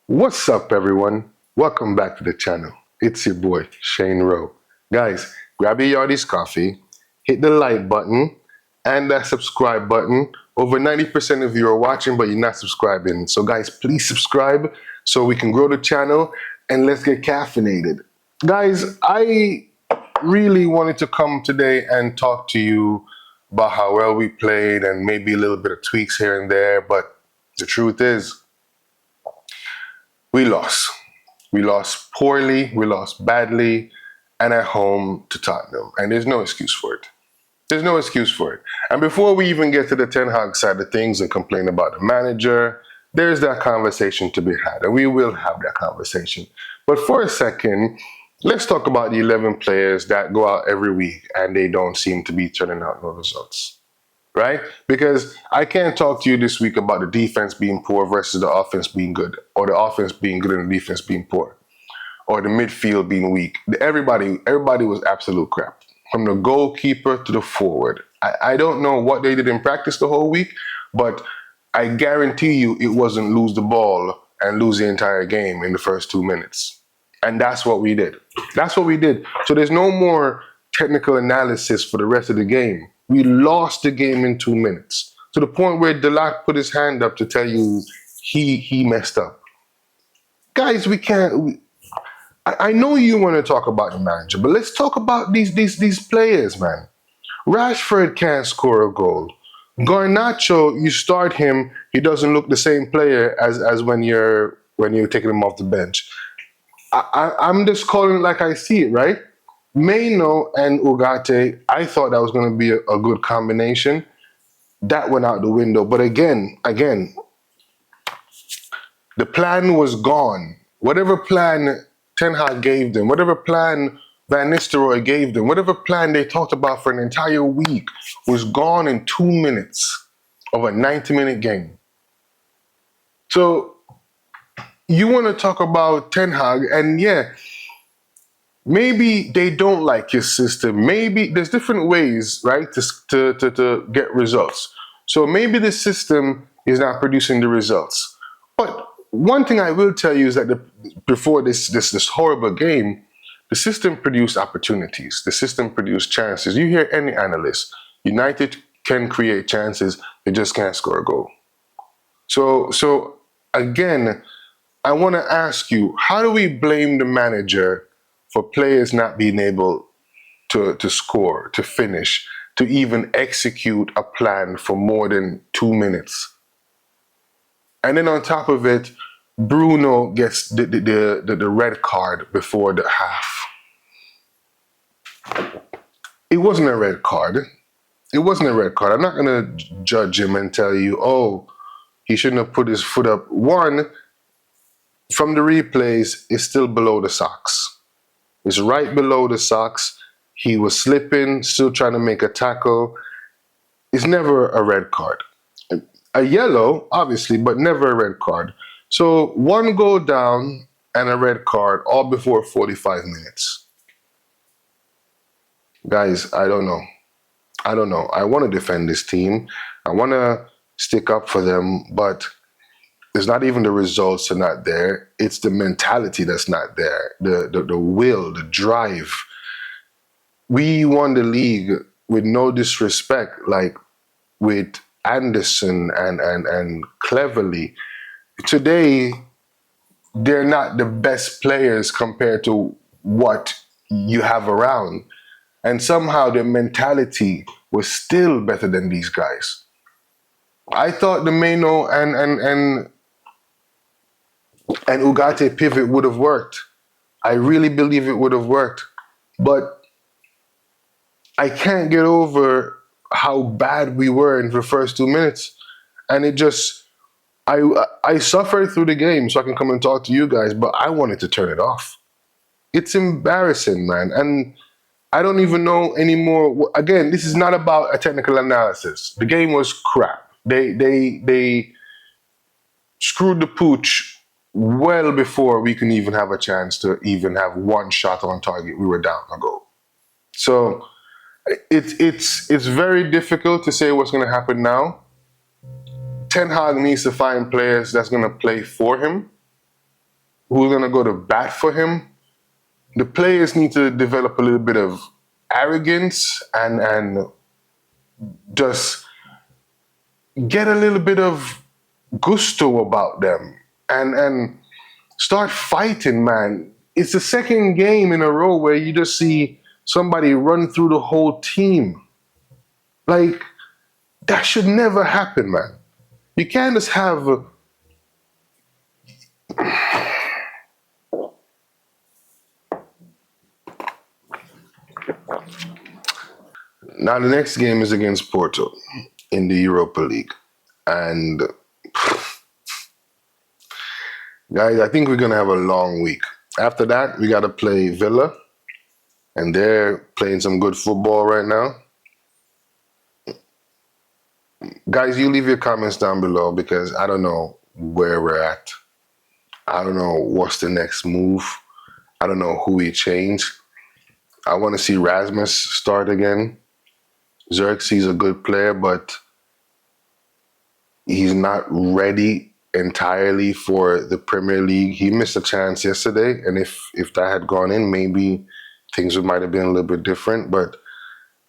What's up, everyone? Welcome back to the channel. It's your boy, Shane Rowe. Guys, grab your Yardies coffee, hit the like button, and that subscribe button. Over 90% of you are watching, but you're not subscribing. So, guys, please subscribe so we can grow the channel and let's get caffeinated. Guys, I really wanted to come today and talk to you about how well we played and maybe a little bit of tweaks here and there, but the truth is, we lost. We lost poorly, we lost badly, and at home to Tottenham. And there's no excuse for it. There's no excuse for it. And before we even get to the Ten Hag side of things and complain about the manager, there's that conversation to be had. And we will have that conversation. But for a second, let's talk about the 11 players that go out every week and they don't seem to be turning out no results. Right? Because I can't talk to you this week about the defense being poor versus the offense being good, or the offense being good and the defense being poor, or the midfield being weak. Everybody was absolute crap. From the goalkeeper to the forward. I don't know what they did in practice the whole week, but I guarantee you it wasn't lose the ball and lose the entire game in the first 2 minutes. And that's what we did. That's what we did. So there's no more technical analysis for the rest of the game. We lost the game in 2 minutes to the point where Delac put his hand up to tell you he messed up. Guys, we can't. I know you want to talk about the manager, but let's talk about these players, man. Rashford can't score a goal. Garnacho, you start him, he doesn't look the same player as when you're taking him off the bench. I'm just calling it like I see it, right? Maino and Ugarte, I thought that was going to be a good combination. That went out the window. But again, the plan was gone. Whatever plan Ten Hag gave them, whatever plan Van Nistelrooy gave them, whatever plan they talked about for an entire week was gone in 2 minutes of a 90-minute game. So you want to talk about Ten Hag, and yeah, maybe they don't like his system. Maybe there's different ways, right, to get results. So maybe the system is not producing the results. But one thing I will tell you is that before this horrible game, the system produced opportunities. The system produced chances. You hear any analyst, United can create chances, they just can't score a goal. So again, I want to ask you, how do we blame the manager for players not being able to score, to finish, to even execute a plan for more than 2 minutes? And then on top of it, Bruno gets the red card before the half. It wasn't a red card. It wasn't a red card. I'm not going to judge him and tell you, oh, he shouldn't have put his foot up. One, from the replays, it's still below the socks. It's right below the socks. He was slipping, still trying to make a tackle. It's never a red card. A yellow, obviously, but never a red card. So one goal down and a red card all before 45 minutes. Guys, I don't know. I want to defend this team. I want to stick up for them, but it's not even the results are not there. It's the mentality that's not there. The will, the drive. We won the league with no disrespect, like with Anderson and Cleverly. Today, they're not the best players compared to what you have around. And somehow their mentality was still better than these guys. I thought the Maino and Ugarte pivot would have worked. I really believe it would have worked. But I can't get over how bad we were in the first 2 minutes. And it just, I suffered through the game so I can come and talk to you guys, but I wanted to turn it off. It's embarrassing, man. And I don't even know anymore. Again, this is not about a technical analysis. The game was crap. They screwed the pooch well before we can even have a chance to even have one shot on target. We were down a goal. So it's very difficult to say what's going to happen now. Ten Hag needs to find players that's going to play for him. who's gonna go to bat for him. The players need to develop a little bit of arrogance and just get a little bit of gusto about them and start fighting, man. It's the second game in a row where you just see somebody run through the whole team. Like, that should never happen, man. You can't just have now the next game is against Porto in the Europa League. And guys, I think we're gonna have a long week. After that, we gotta play Villa, and they're playing some good football right now. Guys, you leave your comments down below because I don't know where we're at. I don't know what's the next move. I don't know who we change. I want to see Rasmus start again. Xerxes a good player, but he's not ready entirely for the Premier League. He missed a chance yesterday, and if that had gone in, maybe things might have been a little bit different. But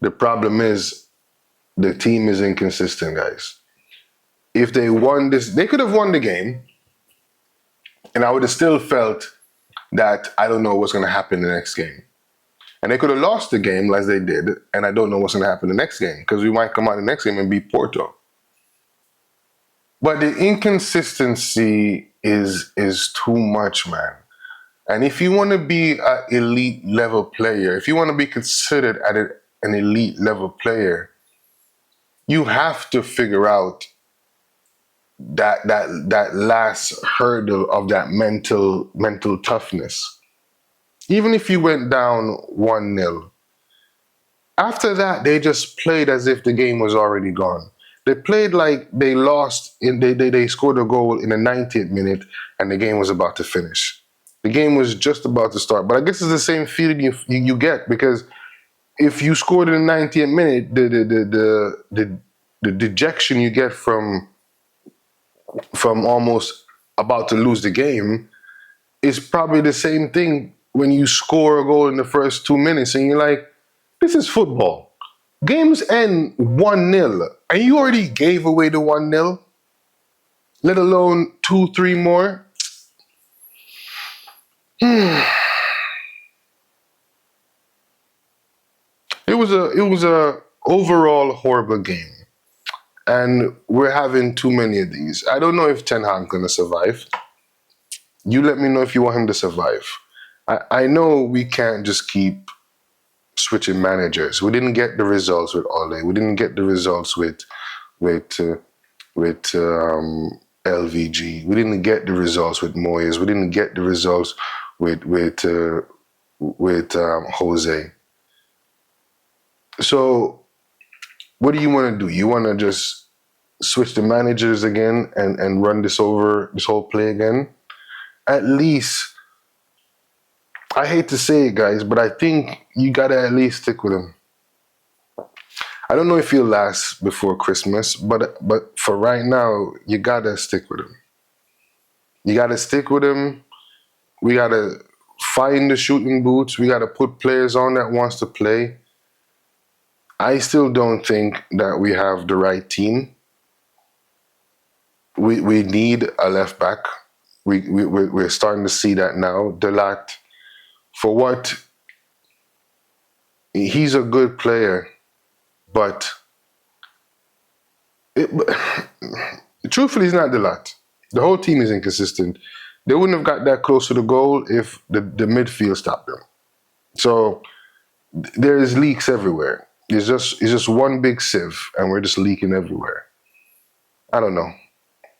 the problem is the team is inconsistent, guys. If they won this, they could have won the game, and I would have still felt that I don't know what's going to happen the next game. And they could have lost the game as they did, and I don't know what's going to happen the next game because we might come out the next game and beat Porto. But the inconsistency is too much, man. And if you want to be an elite level player, if you want to be considered an elite level player, you have to figure out that last hurdle of that mental toughness. Even if you went down 1-0, after that they just played as if the game was already gone. They played like they lost. They scored a goal in the 90th minute and the game was about to finish. The game was just about to start. But I guess it's the same feeling you get because if you scored in the 90th minute, the dejection you get from almost about to lose the game is probably the same thing when you score a goal in the first 2 minutes and you're like, this is football. Games end 1-0 and you already gave away the 1-0, let alone 2-3 more. It was a overall horrible game. And we're having too many of these. I don't know if Ten Hag gonna survive. You let me know if you want him to survive. I know we can't just keep switching managers. We didn't get the results with Ole. We didn't get the results with LVG. We didn't get the results with Moyes. We didn't get the results with Jose. So what do you want to do? You want to just switch the managers again and run this whole play again? At least, I hate to say it, guys, but I think you got to at least stick with him. I don't know if he'll last before Christmas, but for right now, you got to stick with him. You got to stick with him. We got to find the shooting boots. We got to put players on that wants to play. I still don't think that we have the right team. We need a left back. We're starting to see that now. Delat, for what? He's a good player, but truthfully, he's not Delat. The whole team is inconsistent. They wouldn't have got that close to the goal if the midfield stopped them. So there's leaks everywhere. It's just one big sieve, and we're just leaking everywhere. I don't know.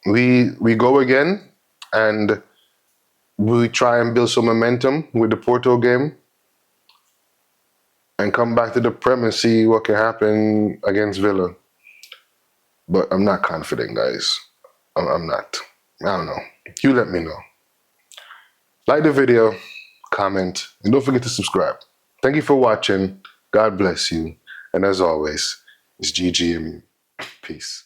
We go again, and we try and build some momentum with the Porto game, and come back to the Prem and see what can happen against Villa. But I'm not confident, guys. I'm not. I don't know. You let me know. Like the video, comment, and don't forget to subscribe. Thank you for watching. God bless you. And as always, it's GGMU. Peace.